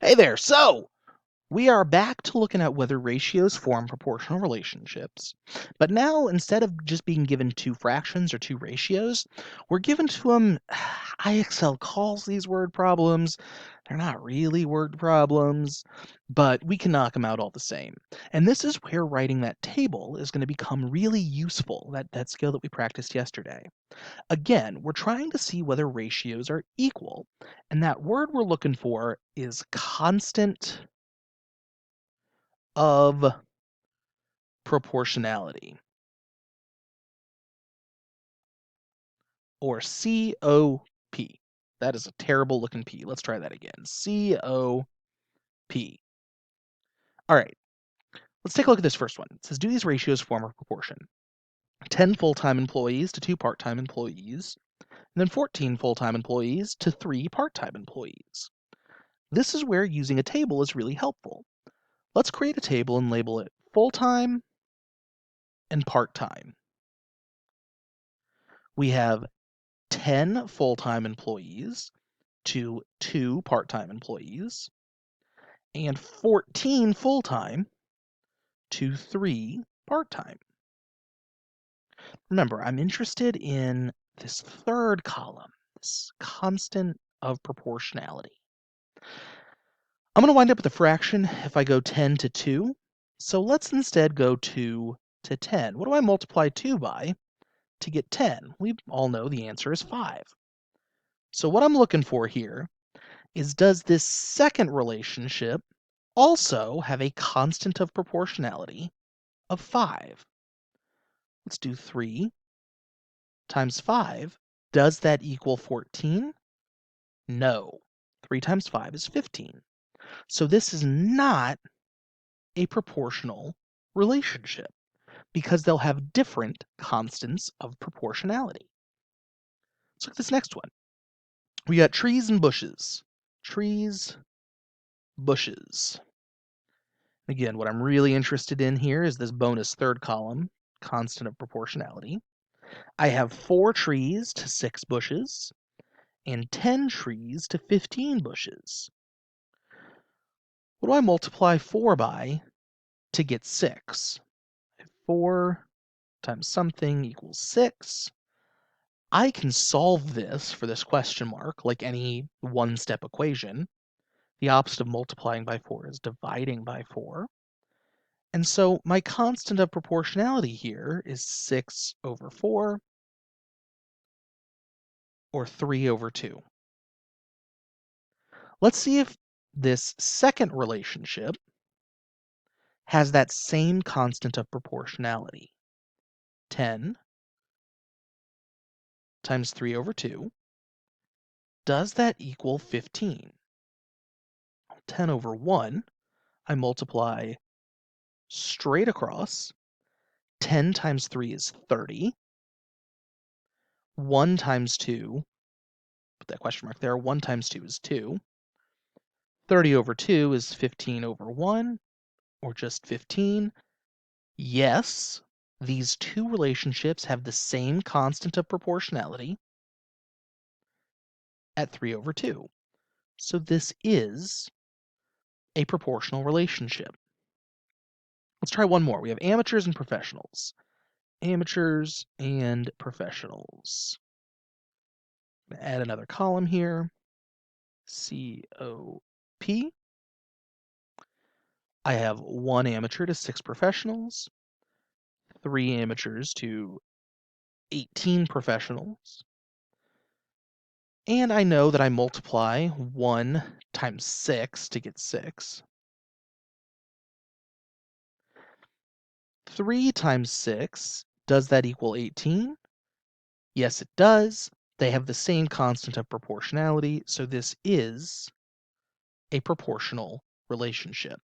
Hey there! So, we are back to looking at whether ratios form proportional relationships. But now, instead of just being given two fractions or two ratios, we're given to them. IXL calls these word problems. They're not really word problems, but we can knock them out all the same. And this is where writing that table is going to become really useful, that skill that we practiced yesterday. Again, we're trying to see whether ratios are equal. And that word we're looking for is constant of proportionality, or COP. That is a terrible looking P. Let's try that again. COP. All right, let's take a look at this first one. It says, do these ratios form a proportion? 10 full-time employees to 2 part-time employees, and then 14 full-time employees to 3 part-time employees. This is where using a table is really helpful. Let's create a table and label it full-time and part-time. We have 10 full-time employees to 2 part-time employees, and 14 full-time to 3 part-time. Remember, I'm interested in this third column, this constant of proportionality. I'm going to wind up with a fraction if I go 10 to 2, so let's instead go 2 to 10. What do I multiply 2 by to get 10? We all know the answer is 5. So what I'm looking for here is, does this second relationship also have a constant of proportionality of 5? Let's do 3 times 5. Does that equal 14? No. 3 times 5 is 15. So this is not a proportional relationship because they'll have different constants of proportionality. Let's look at this next one. We got trees and bushes. Trees, bushes. Again, what I'm really interested in here is this bonus third column, constant of proportionality. I have 4 trees to 6 bushes, and 10 trees to 15 bushes. What do I multiply 4 by to get 6? 4 times something equals 6. I can solve this for this question mark like any one-step equation. The opposite of multiplying by 4 is dividing by 4. And so my constant of proportionality here is 6 over 4, or 3 over 2. Let's see if this second relationship has that same constant of proportionality. 10 times 3 over 2. Does that equal 15? 10 over 1, I multiply straight across. 10 times 3 is 30. 1 times 2, put that question mark there, 1 times 2 is 2. 30 over 2 is 15 over 1, or just 15. Yes, these two relationships have the same constant of proportionality at 3 over 2. So this is a proportional relationship. Let's try one more. We have amateurs and professionals. Amateurs and professionals. I'm gonna add another column here. COP. I have 1 amateur to 6 professionals, 3 amateurs to 18 professionals, and I know that I multiply 1 times 6 to get 6. 3 times 6, does that equal 18? Yes, it does. They have the same constant of proportionality, so this is a proportional relationship.